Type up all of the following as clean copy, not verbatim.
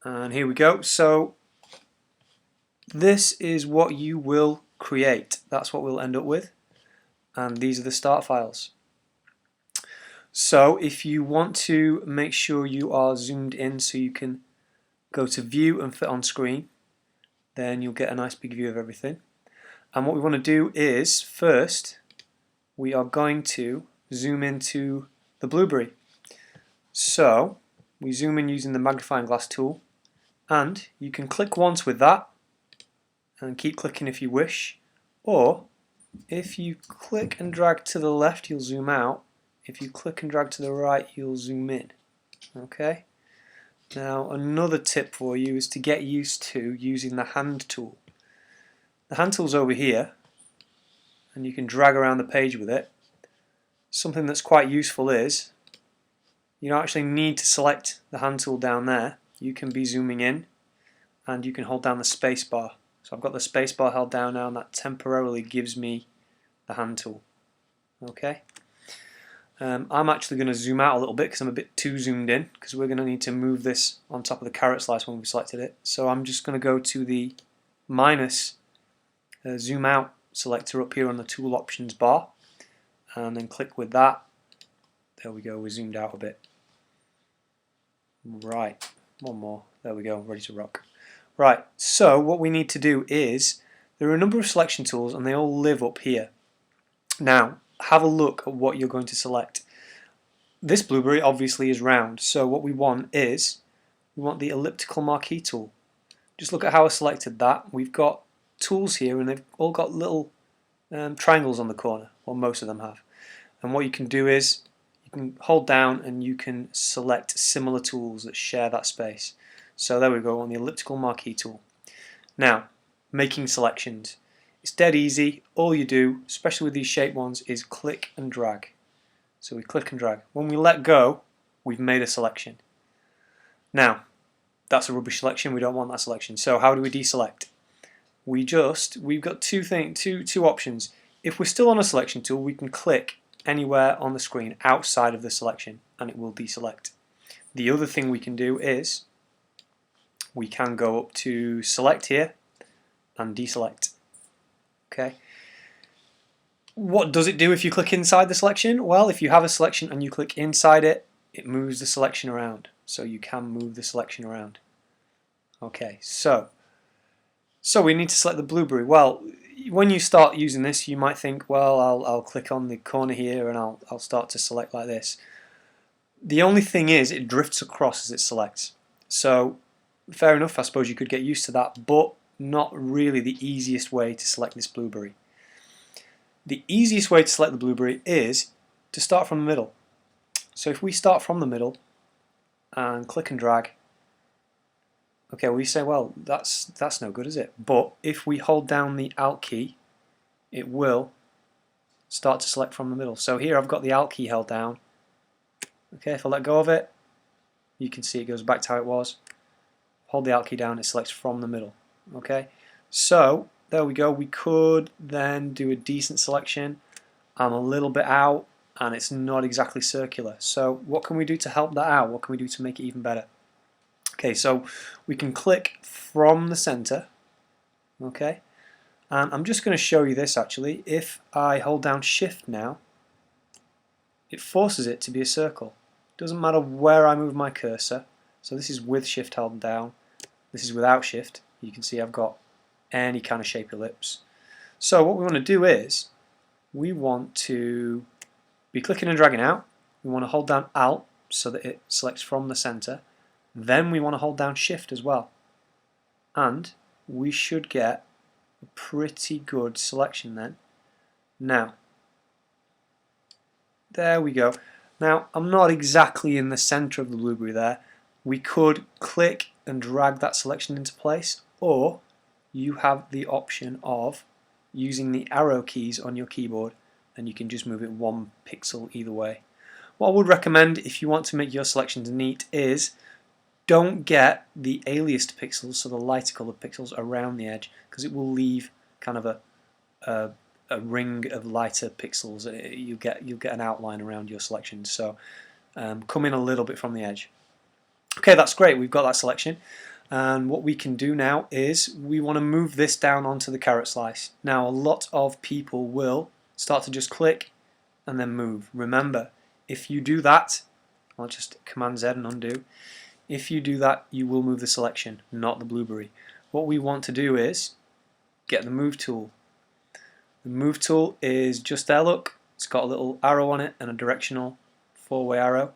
And here we go. So this is what you will create. That's what we'll end up with. And these are the start files. So if you want to make sure you are zoomed in so you can go to view and fit on screen, then you'll get a nice big view of everything. And what we want to do is, first, we are going to zoom into the blueberry. So we zoom in using the magnifying glass tool, and you can click once with that and keep clicking if you wish, or if you click and drag to the left you'll zoom out, if you click and drag to the right you'll zoom in. Okay? Now another tip for you is to get used to using the hand tool. The hand tool's over here and you can drag around the page with it. Something that's quite useful is you don't actually need to select the hand tool down there. You can be zooming in and you can hold down the space bar. So I've got the space bar held down now and that temporarily gives me the hand tool. Okay. I'm actually going to zoom out a little bit because I'm a bit too zoomed in, because we're going to need to move this on top of the carrot slice when we've selected it. So I'm just going to go to the minus zoom out selector up here on the tool options bar and then click with that. There we go, we're zoomed out a bit. Right, one more. There we go, ready to rock. Right, so what we need to do is, there are a number of selection tools and they all live up here. Now, have a look at what you're going to select. This blueberry obviously is round, so what we want is, we want the elliptical marquee tool. Just look at how I selected that. We've got tools here and they've all got little triangles on the corner, well most of them have. And what you can do is, you can hold down and you can select similar tools that share that space. So there we go, on the elliptical marquee tool. Now, making selections. It's dead easy. All you do, especially with these shape ones, is click and drag. So we click and drag. When we let go, we've made a selection. Now, that's a rubbish selection. We don't want that selection. So how do we deselect? We've got two options. If we're still on a selection tool, we can click anywhere on the screen outside of the selection and it will deselect. The other thing we can do is we can go up to select here and deselect. Okay. What does it do if you click inside the selection? Well, if you have a selection and you click inside it, it moves the selection around. So you can move the selection around. Okay, so we need to select the blueberry. Well, when you start using this, you might think, well, I'll click on the corner here and I'll start to select like this. The only thing is, it drifts across as it selects. So fair enough, I suppose you could get used to that, but not really the easiest way to select this blueberry. The easiest way to select the blueberry is to start from the middle. So if we start from the middle and click and drag, okay, well you say, well, that's no good, is it? But if we hold down the Alt key, it will start to select from the middle. So here I've got the Alt key held down. Okay, if I let go of it, you can see it goes back to how it was. Hold the Alt key down, it selects from the middle. Okay, so there we go. We could then do a decent selection. I'm a little bit out and it's not exactly circular. So what can we do to help that out? What can we do to make it even better? Okay, so we can click from the center. Okay, and I'm just going to show you this actually. If I hold down Shift now, it forces it to be a circle. Doesn't matter where I move my cursor. So this is with Shift held down. This is without Shift. You can see I've got any kind of shape ellipse. So what we want to do is we want to be clicking and dragging out. We want to hold down Alt so that it selects from the center. Then we want to hold down Shift as well. And we should get a pretty good selection then. Now, there we go. Now, I'm not exactly in the center of the blueberry there. We could click and drag that selection into place, or you have the option of using the arrow keys on your keyboard and you can just move it 1 pixel either way. What I would recommend if you want to make your selections neat is don't get the aliased pixels, so the lighter colored pixels around the edge, because it will leave kind of a ring of lighter pixels. You'll get an outline around your selection. So come in a little bit from the edge. Okay, that's great. We've got that selection. And what we can do now is we want to move this down onto the carrot slice. Now a lot of people will start to just click and then move. Remember, if you do that, I'll just Command Z and undo. If you do that, you will move the selection, not the blueberry. What we want to do is get the move tool. The move tool is just there, look. It's got a little arrow on it and a directional 4-way arrow.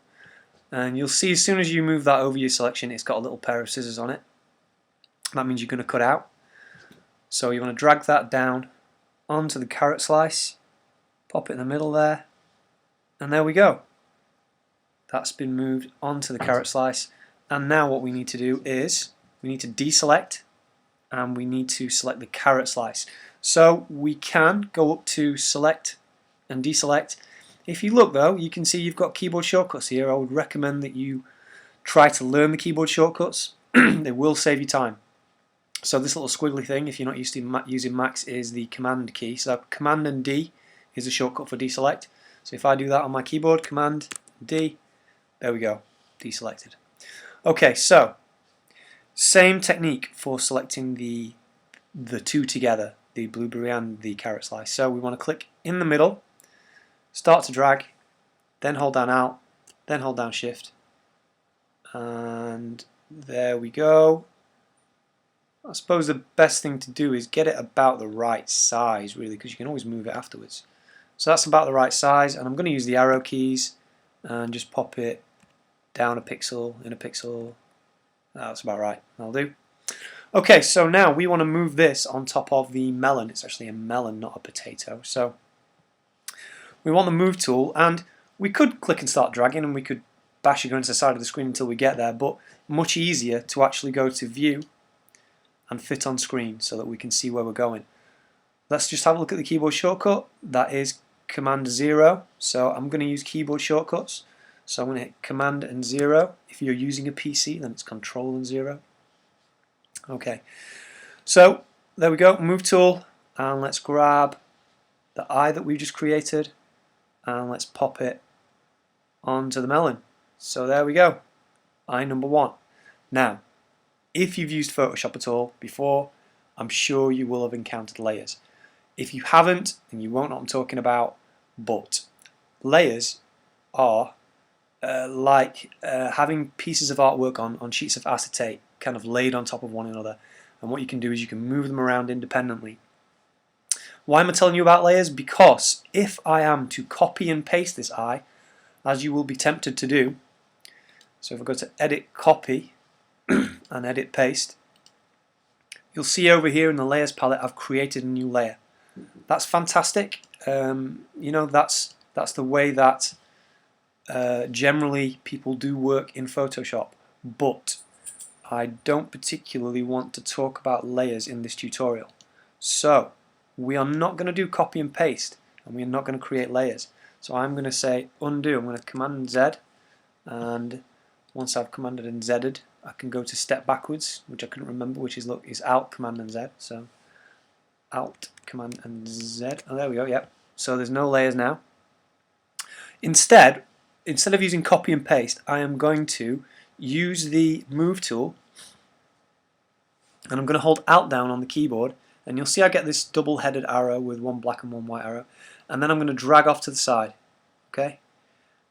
And you'll see as soon as you move that over your selection, it's got a little pair of scissors on it. That means you're going to cut out. So you want to drag that down onto the carrot slice, pop it in the middle there, and there we go. That's been moved onto the carrot slice. And now what we need to do is we need to deselect and we need to select the carrot slice. So we can go up to select and deselect. If you look though, you can see you've got keyboard shortcuts here. I would recommend that you try to learn the keyboard shortcuts. They will save you time. So this little squiggly thing, if you're not used to using Macs, is the Command key. So Command and D is a shortcut for deselect. So if I do that on my keyboard, Command D, there we go, deselected. Okay, so same technique for selecting the two together, the blueberry and the carrot slice. So we want to click in the middle, start to drag, then hold down Alt, then hold down Shift, and there we go. I suppose the best thing to do is get it about the right size, really, because you can always move it afterwards. So that's about the right size, and I'm going to use the arrow keys and just pop it down a pixel, in a pixel. That's about right. That'll do. Okay, so now we want to move this on top of the melon. It's actually a melon, not a potato. So we want the move tool, and we could click and start dragging, and we could bash it against the side of the screen until we get there, but much easier to actually go to View and Fit on Screen so that we can see where we're going. Let's just have a look at the keyboard shortcut. That is Command 0. So I'm going to use keyboard shortcuts. So I'm going to hit Command and 0. If you're using a PC, then it's Control and 0. Okay, so there we go, move tool, and let's grab the eye that we just created and let's pop it onto the melon. So there we go, eye number 1. Now, if you've used Photoshop at all before, I'm sure you will have encountered layers. If you haven't, then you won't know what I'm talking about, but layers are like having pieces of artwork on sheets of acetate kind of laid on top of one another, and what you can do is you can move them around independently. Why am I telling you about layers? Because if I am to copy and paste this eye, as you will be tempted to do, so if I go to Edit Copy and Edit Paste, you'll see over here in the Layers palette I've created a new layer. That's fantastic. You know, that's the way that generally people do work in Photoshop, but I don't particularly want to talk about layers in this tutorial. So we are not going to do copy and paste, and we are not going to create layers. So I'm going to say undo. I'm going to Command Z, and once I've commanded and Z'd, I can go to step backwards, which I couldn't remember, which is, look, is Alt, Command and Z. So Alt, Command and Z. Oh, there we go, yep. So there's no layers now. Instead of using copy and paste, I am going to use the move tool, and I'm going to hold Alt down on the keyboard, and you'll see I get this double-headed arrow with one black and one white arrow, and then I'm going to drag off to the side. Okay,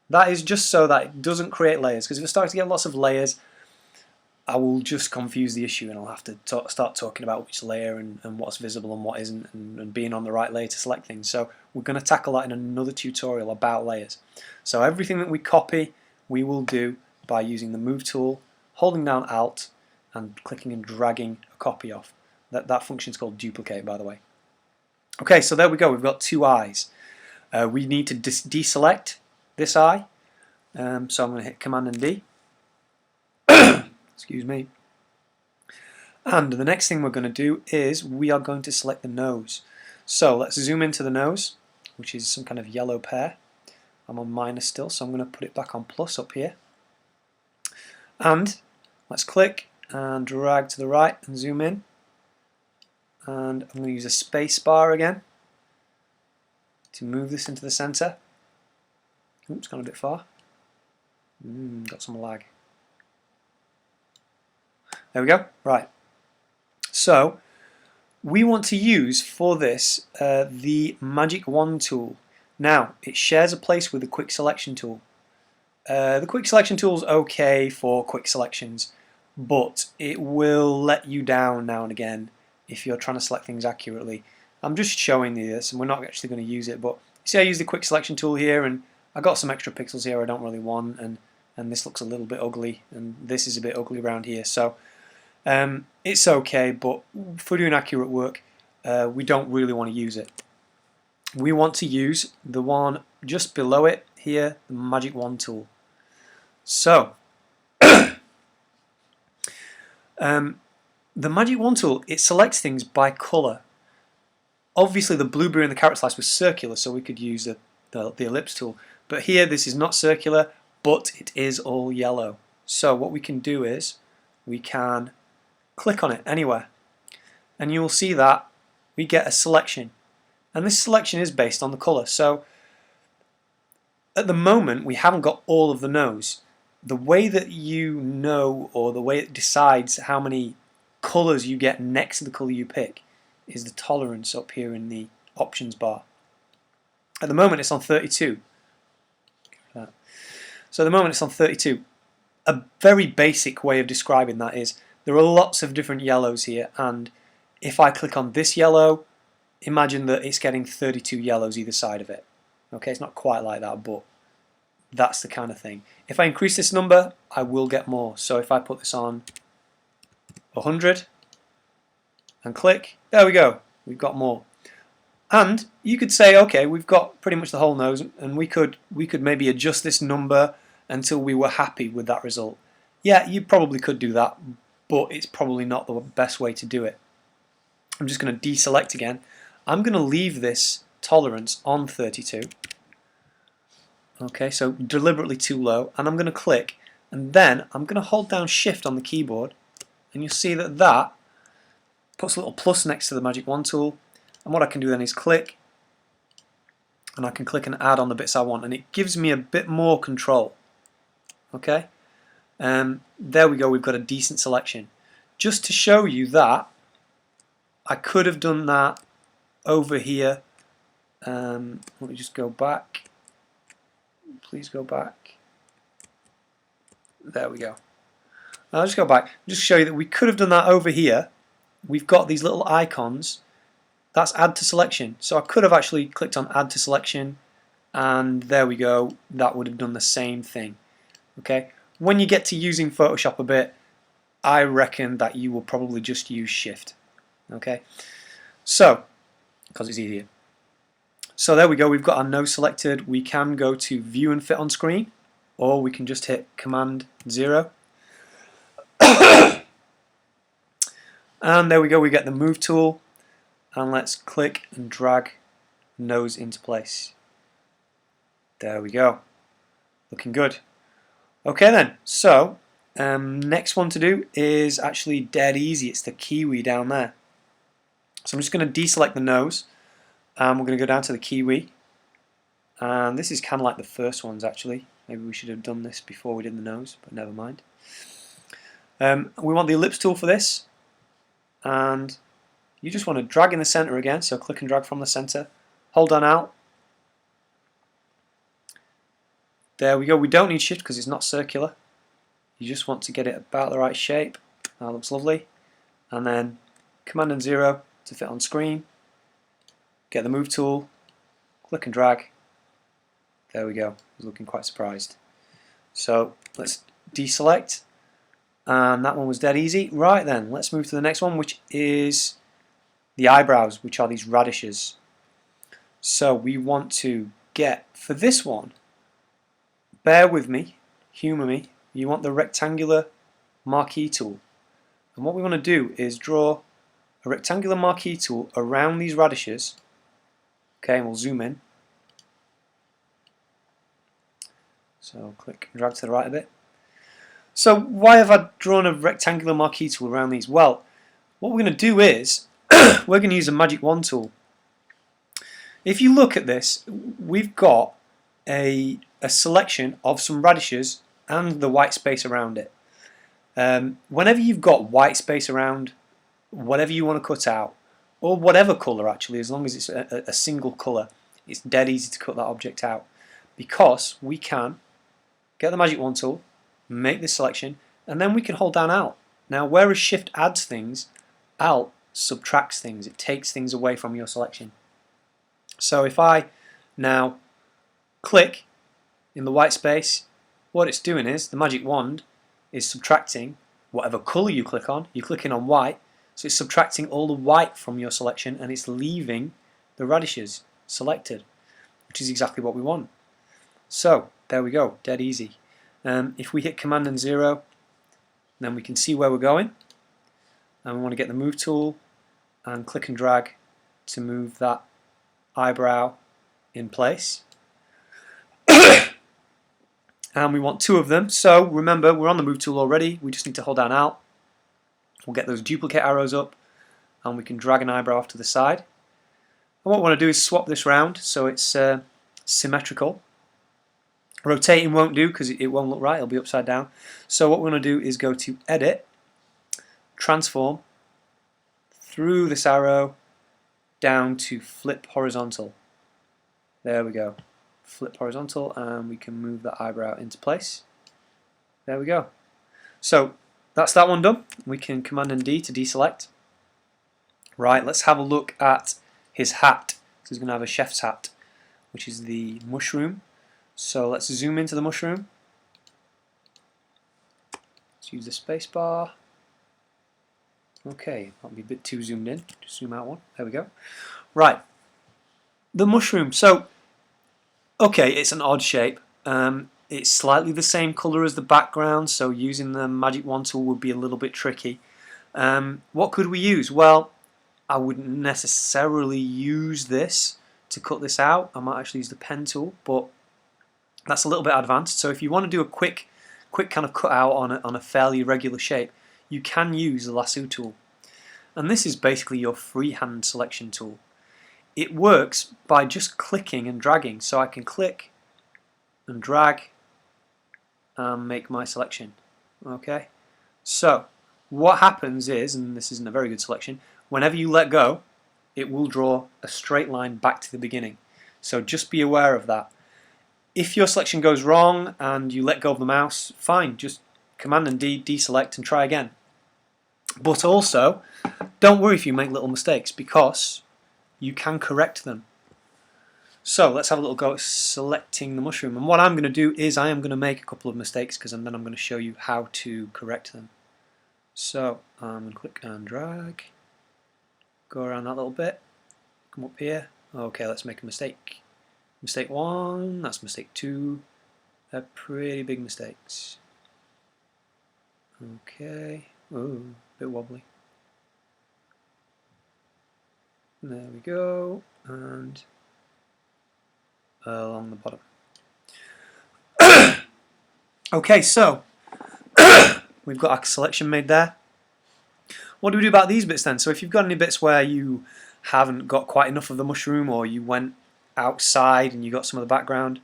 that is just so that it doesn't create layers, because if I start to get lots of layers, I will just confuse the issue, and I'll have to start talking about which layer and what's visible and what isn't, and being on the right layer to select things. So we're going to tackle that in another tutorial about layers. So everything that we copy, we will do by using the move tool, holding down Alt, and clicking and dragging a copy off. That function is called duplicate, by the way. Okay, so there we go. We've got two eyes. We need to deselect this eye. So I'm going to hit Command and D. Excuse me. And the next thing we're going to do is we are going to select the nose. So let's zoom into the nose, which is some kind of yellow pear. I'm on minus still, so I'm going to put it back on plus up here. And let's click and drag to the right and zoom in. And I'm going to use a space bar again to move this into the center. Oops, gone a bit far. Got some lag. There we go. Right. So we want to use for this the Magic Wand tool. Now it shares a place with the Quick Selection tool. The Quick Selection tool is okay for quick selections, but it will let you down now and again if you're trying to select things accurately. I'm just showing you this, and we're not actually going to use it, but you see I use the Quick Selection tool here, and I got some extra pixels here I don't really want, and this looks a little bit ugly, and this is a bit ugly around here, so it's okay, but for doing accurate work, we don't really want to use it. We want to use the one just below it here, the Magic Wand tool. So, the Magic Wand tool, it selects things by colour. Obviously the blueberry and the carrot slice was circular, so we could use the ellipse tool. But here this is not circular, but it is all yellow. So what we can do is, we can click on it anywhere. And you will see that we get a selection. And this selection is based on the colour. So, at the moment we haven't got all of the nose. The way that you know, or the way it decides how many colours you get next to the colour you pick, is the tolerance up here in the options bar. At the moment it's on 32. So at the moment it's on 32. A very basic way of describing that is there are lots of different yellows here, and if I click on this yellow, imagine that it's getting 32 yellows either side of it. Okay, it's not quite like that, but that's the kind of thing. If I increase this number, I will get more. So if I put this on 100 and click, there we go, we've got more. And you could say, okay, we've got pretty much the whole nose, and we could maybe adjust this number until we were happy with that result. Yeah, you probably could do that, but it's probably not the best way to do it. I'm just going to deselect again. I'm going to leave this tolerance on 32. Okay, so deliberately too low, and I'm going to click, and then I'm going to hold down Shift on the keyboard, and you'll see that that puts a little plus next to the Magic Wand tool, and what I can do then is click, and I can click and add on the bits I want, and it gives me a bit more control. Okay, there we go, we've got a decent selection. Just to show you that, I could have done that over here. Let me just go back. Please go back. There we go. I'll just go back. Just show you that we could have done that over here. We've got these little icons. That's add to selection. So I could have actually clicked on add to selection, and there we go. That would have done the same thing. Okay. When you get to using Photoshop a bit, I reckon that you will probably just use Shift. Okay. So, because it's easier. So there we go, we've got our nose selected. We can go to View and Fit on Screen, or we can just hit Command 0. And there we go, we get the Move tool, and let's click and drag nose into place. There we go, looking good. Okay then, so next one to do is actually dead easy. It's the kiwi down there. So I'm just going to deselect the nose. We're going to go down to the kiwi, and this is kind of like the first ones actually. Maybe we should have done this before we did the nose, but never mind. We want the ellipse tool for this, and you just want to drag in the center again, so click and drag from the center, hold down Alt. There we go, we don't need Shift because it's not circular. You just want to get it about the right shape. That looks lovely. And then Command and 0 to fit on screen. Get the Move tool, click and drag. There we go. I was looking quite surprised. So let's deselect, and that one was dead easy. Right then, let's move to the next one, which is the eyebrows, which are these radishes. So we want to get, for this one, bear with me, humour me, you want the rectangular marquee tool. And what we want to do is draw a rectangular marquee tool around these radishes. Okay, and we'll zoom in. So click and drag to the right a bit. So why have I drawn a rectangular marquee tool around these? Well, what we're going to do is we're going to use a Magic Wand tool. If you look at this, we've got a selection of some radishes and the white space around it. Whenever you've got white space around, whatever you want to cut out, or whatever colour actually, as long as it's a single colour, it's dead easy to cut that object out, because we can get the Magic Wand tool, make this selection, and then we can hold down Alt. Now whereas Shift adds things, Alt subtracts things. It takes things away from your selection. So if I now click in the white space, what it's doing is the Magic Wand is subtracting whatever colour you click on. You're clicking on white, so it's subtracting all the white from your selection and it's leaving the radishes selected, which is exactly what we want. So there we go, dead easy. If we hit Command and 0, then we can see where we're going, and we want to get the Move tool and click and drag to move that eyebrow in place. And we want 2 of them, so remember we're on the Move tool already, we just need to hold down Alt. We'll get those duplicate arrows up and we can drag an eyebrow off to the side. And what we want to do is swap this round so it's symmetrical. Rotating won't do because it won't look right, it'll be upside down. So what we're going to do is go to Edit, Transform, through this arrow, down to Flip Horizontal. There we go. Flip horizontal, and we can move that eyebrow into place. There we go. So that's that one done. We can Command and D to deselect. Right, let's have a look at his hat. So he's going to have a chef's hat, which is the mushroom. So let's zoom into the mushroom. Let's use the space bar. Okay, that'll be a bit too zoomed in. Just zoom out one. There we go. Right, the mushroom. So okay, it's an odd shape. It's slightly the same colour as the background, so using the Magic Wand tool would be a little bit tricky. What could we use? Well, I wouldn't necessarily use this to cut this out. I might actually use the pen tool, but that's a little bit advanced. So if you want to do a quick kind of cut out on a fairly regular shape, you can use the Lasso tool. And this is basically your freehand selection tool. It works by just clicking and dragging, so I can click and drag and make my selection. Okay, so what happens is, and this isn't a very good selection, whenever you let go, it will draw a straight line back to the beginning. So just be aware of that. If your selection goes wrong and you let go of the mouse, fine, just Command and D, deselect and try again. But also, don't worry if you make little mistakes, because you can correct them. So let's have a little go at selecting the mushroom, and what I'm going to do is I am going to make a couple of mistakes because then I'm going to show you how to correct them. So I'm going to click and drag, go around that little bit, come up here. Okay, let's make a mistake. Mistake 1, that's mistake 2. They're pretty big mistakes. Okay, oh, a bit wobbly. There we go, and along the bottom. Okay, so we've got our selection made there. What do we do about these bits then? So if you've got any bits where you haven't got quite enough of the mushroom, or you went outside and you got some of the background,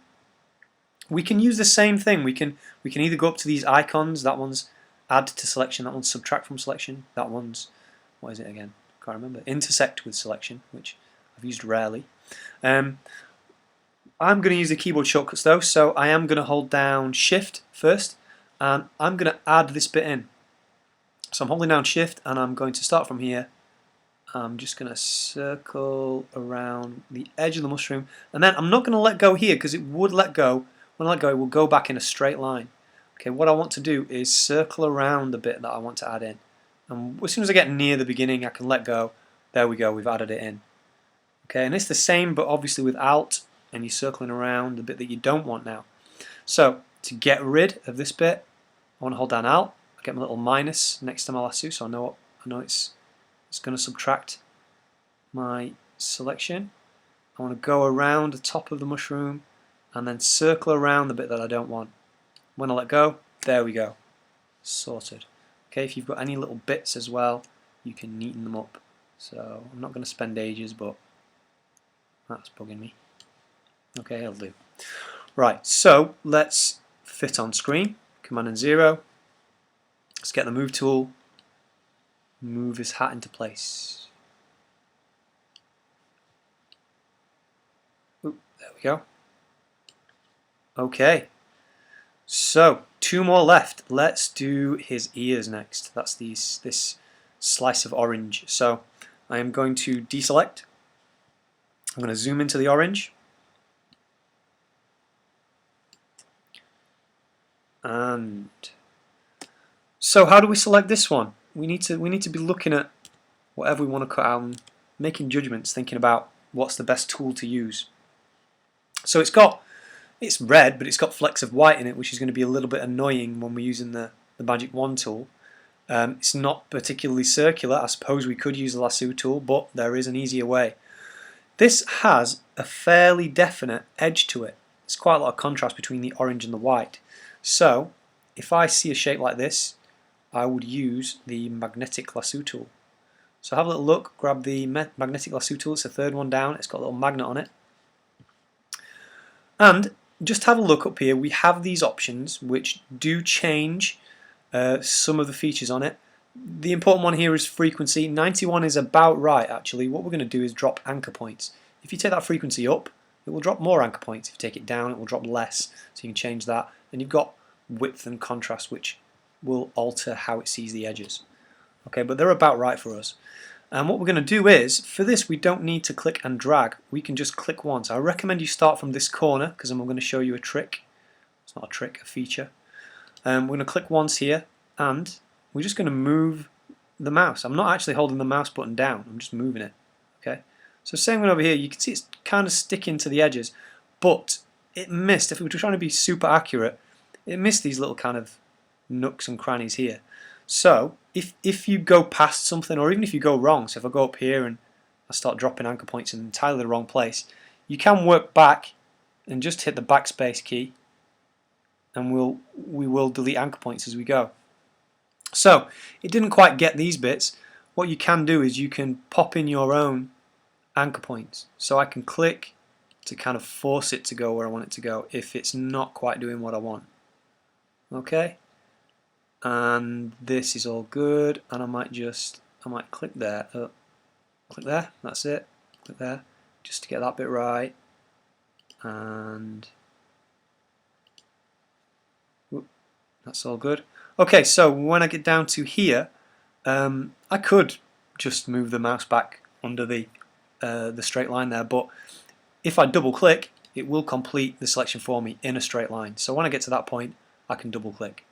we can use the same thing. We can either go up to these icons. That one's add to selection, that one's subtract from selection, that one's, what is it again? Can't remember. Intersect with selection, which I've used rarely. I'm going to use the keyboard shortcuts though, so I am going to hold down Shift first, and I'm going to add this bit in. So I'm holding down Shift, and I'm going to start from here. I'm just going to circle around the edge of the mushroom, and then I'm not going to let go here because it would let go. When I let go, it will go back in a straight line. Okay, what I want to do is circle around the bit that I want to add in. And as soon as I get near the beginning, I can let go. There we go, we've added it in. Okay, and it's the same, but obviously with Alt, and you're circling around the bit that you don't want now. So to get rid of this bit, I want to hold down Alt. I get my little minus next to my lasso, so I know it's going to subtract my selection. I want to go around the top of the mushroom and then circle around the bit that I don't want. When I let go, there we go, sorted. Okay, if you've got any little bits as well, you can neaten them up. So I'm not going to spend ages, but that's bugging me. Okay, it'll do. Right, so let's fit on screen. Command and 0. Let's get the move tool, move his hat into place. Ooh, there we go. Okay, so 2 more left. Let's do his ears next. That's this slice of orange. So I am going to deselect. I'm going to zoom into the orange. And so how do we select this one? We need to be looking at whatever we want to cut out and making judgments, thinking about what's the best tool to use. So it's red, but it's got flecks of white in it, which is going to be a little bit annoying when we're using the Magic Wand tool. It's not particularly circular. I suppose we could use the lasso tool, but there is an easier way. This has a fairly definite edge to it. There's quite a lot of contrast between the orange and the white. So if I see a shape like this, I would use the magnetic lasso tool. So have a little look, grab the magnetic lasso tool, it's the third one down, it's got a little magnet on it. And just have a look up here, we have these options which do change some of the features on it. The important one here is frequency. 91 is about right actually. What we're going to do is drop anchor points. If you take that frequency up, it will drop more anchor points. If you take it down, it will drop less. So you can change that. And you've got width and contrast, which will alter how it sees the edges. Okay, but they're about right for us. And what we're going to do is, for this we don't need to click and drag. We can just click once. I recommend you start from this corner because I'm going to show you a trick. It's not a trick, a feature. We're going to click once here and we're just going to move the mouse. I'm not actually holding the mouse button down, I'm just moving it. Okay. So same one over here, you can see it's kind of sticking to the edges, but it missed, if we were trying to be super accurate, it missed these little kind of nooks and crannies here. So if you go past something, or even if you go wrong, so if I go up here and I start dropping anchor points in entirely the wrong place, you can work back and just hit the backspace key and we will delete anchor points as we go. So it didn't quite get these bits. What you can do is you can pop in your own anchor points. So I can click to kind of force it to go where I want it to go if it's not quite doing what I want. Okay, and this is all good, and I might click there, click there, that's it, click there, just to get that bit right, and whoop, that's all good. Okay, so when I get down to here, I could just move the mouse back under the straight line there, but if I double click, it will complete the selection for me in a straight line. So when I get to that point, I can double click.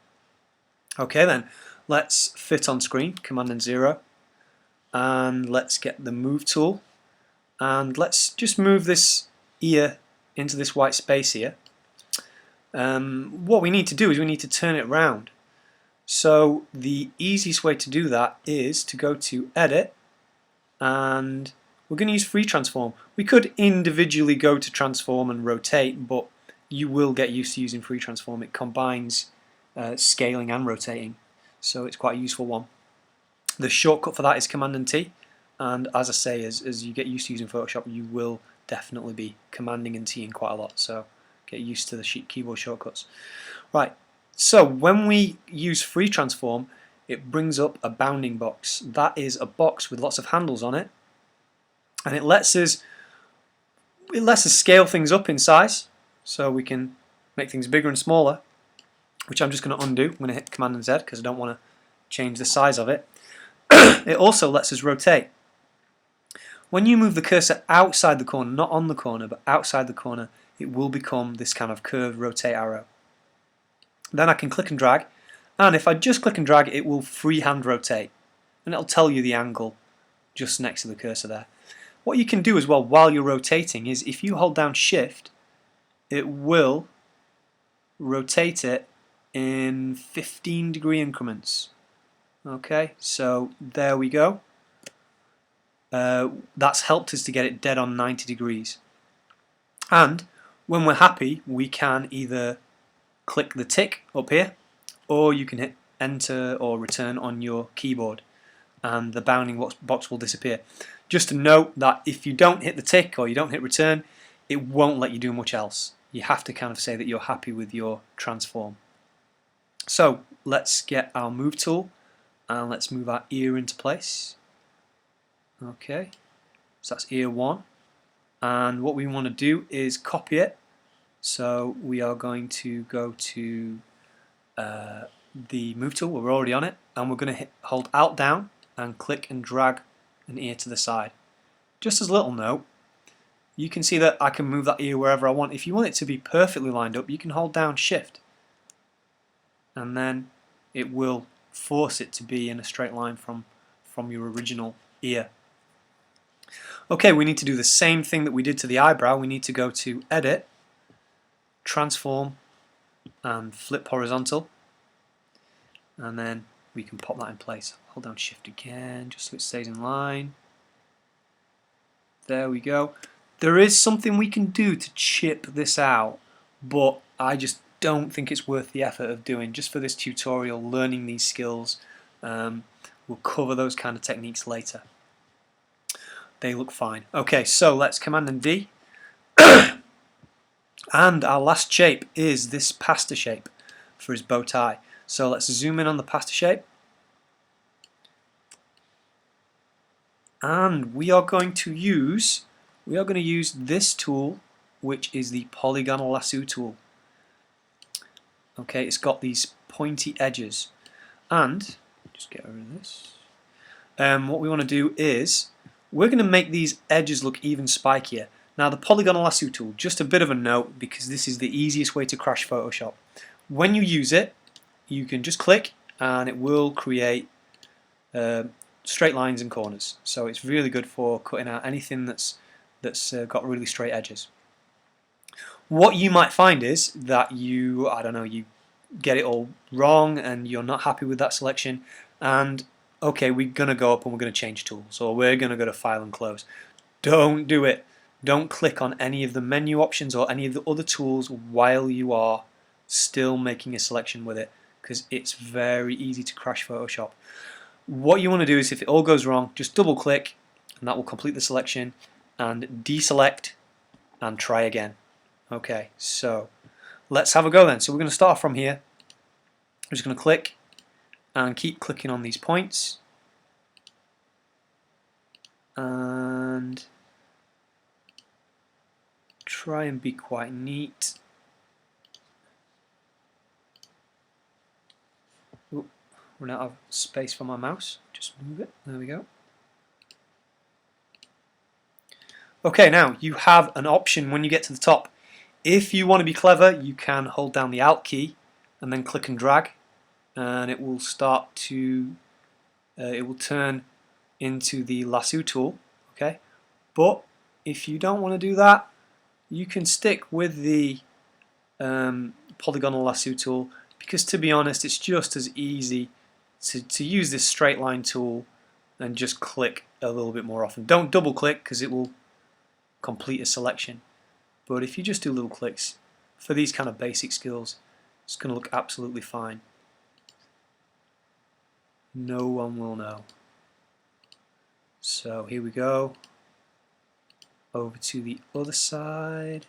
Okay then, let's fit on screen, Command and 0, and let's get the move tool, and let's just move this ear into this white space here. What we need to do is we need to turn it round. So the easiest way to do that is to go to Edit, and we're going to use Free Transform. We could individually go to Transform and Rotate, but you will get used to using Free Transform. It combines scaling and rotating, so it's quite a useful one. The shortcut for that is Command and T, and as I say, as you get used to using Photoshop, you will definitely be commanding and T'ing quite a lot, so get used to the keyboard shortcuts. Right, so when we use Free Transform, it brings up a bounding box. That is a box with lots of handles on it, and it lets us scale things up in size, so we can make things bigger and smaller, which I'm just going to undo. I'm going to hit Command and Z because I don't want to change the size of it. It also lets us rotate. When you move the cursor outside the corner, not on the corner, but outside the corner, it will become this kind of curved rotate arrow. Then I can click and drag, and if I just click and drag, it will freehand rotate, and it'll tell you the angle just next to the cursor there. What you can do as well while you're rotating is if you hold down Shift, it will rotate it in 15-degree increments. Okay, so there we go. That's helped us to get it dead on 90 degrees. And when we're happy, we can either click the tick up here, or you can hit Enter or Return on your keyboard, and the bounding box will disappear. Just to note that if you don't hit the tick or you don't hit Return, it won't let you do much else. You have to kind of say that you're happy with your transform. So let's get our move tool and let's move our ear into place. Okay, so that's ear 1, and what we want to do is copy it. So we are going to go to the move tool, we're already on it, and we're going to hold Alt down and click and drag an ear to the side. Just as a little note, you can see that I can move that ear wherever I want. If you want it to be perfectly lined up, you can hold down Shift, and then it will force it to be in a straight line from your original ear. Okay, we need to do the same thing that we did to the eyebrow. We need to go to Edit, Transform, and Flip Horizontal, and then we can pop that in place. Hold down Shift again, just so it stays in line. There we go. There is something we can do to chip this out, but I just don't think it's worth the effort of doing. Just for this tutorial, learning these skills, we'll cover those kind of techniques later. They look fine. Okay, so let's Command and D. And our last shape is this pasta shape for his bow tie. So let's zoom in on the pasta shape. And we are going to use this tool, which is the polygonal lasso tool. Okay, it's got these pointy edges, and just get rid of this. What we want to do is we're going to make these edges look even spikier. Now the polygonal lasso tool, just a bit of a note, because this is the easiest way to crash Photoshop. When you use it, you can just click and it will create straight lines and corners. So it's really good for cutting out anything that's got really straight edges. What you might find is that you get it all wrong and you're not happy with that selection, and okay, we're going to go up and we're going to change tools, or we're going to go to File and Close. Don't do it. Don't click on any of the menu options or any of the other tools while you are still making a selection with it, because it's very easy to crash Photoshop. What you want to do is, if it all goes wrong, just double click and that will complete the selection, and deselect and try again. Okay, so let's have a go then. So we're going to start from here. I'm just going to click and keep clicking on these points, and try and be quite neat. Ooh, run out of space for my mouse. Just move it. There we go. Okay, now you have an option when you get to the top. If you want to be clever, you can hold down the Alt key and then click and drag, and it will start to it will turn into the lasso tool. Okay, but if you don't want to do that, you can stick with the polygonal lasso tool, because to be honest, it's just as easy to use this straight line tool and just click a little bit more often. Don't double click, because it will complete a selection. But if you just do little clicks for these kind of basic skills, it's going to look absolutely fine. No one will know. So here we go. Over to the other side.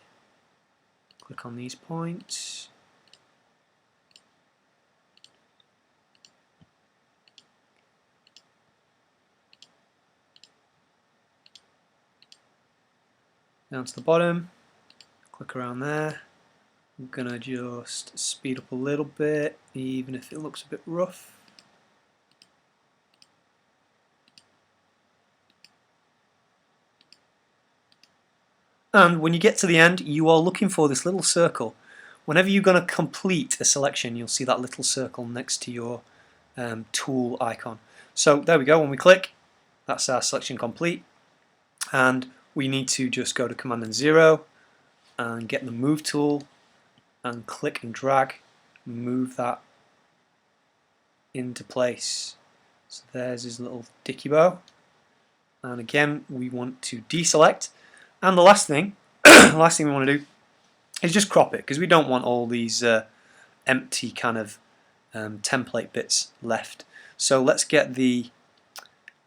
Click on these points. Down to the bottom. Click around there. I'm going to just speed up a little bit, even if it looks a bit rough. And when you get to the end, you are looking for this little circle. Whenever you're going to complete a selection, you'll see that little circle next to your tool icon. So there we go. When we click, that's our selection complete. And we need to just go to Command and 0 and get the move tool and click and drag, move that into place. So there's his little dicky bow, and again we want to deselect, and the last thing we want to do is just crop it, because we don't want all these empty kind of template bits left. So let's get the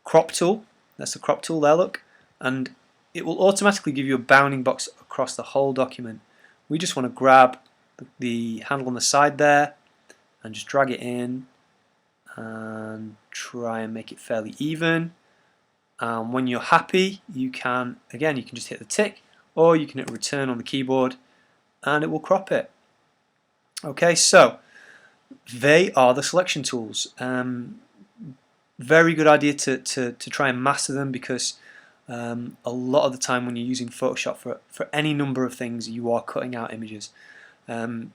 crop tool. That's the crop tool there, look, and it will automatically give you a bounding box across the whole document. We just want to grab the handle on the side there and just drag it in and try and make it fairly even. When you're happy, you can just hit the tick, or you can hit return on the keyboard and it will crop it. Okay, so they are the selection tools. Very good idea to try and master them, because a lot of the time when you're using Photoshop for any number of things, you are cutting out images.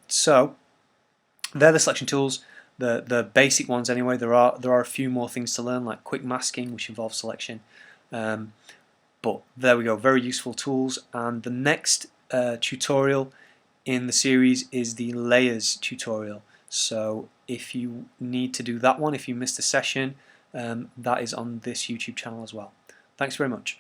So they're the selection tools, the basic ones anyway. There are a few more things to learn, like quick masking, which involves selection. But there we go, very useful tools. And the next tutorial in the series is the layers tutorial. So if you need to do that one, if you missed a session, that is on this YouTube channel as well. Thanks very much.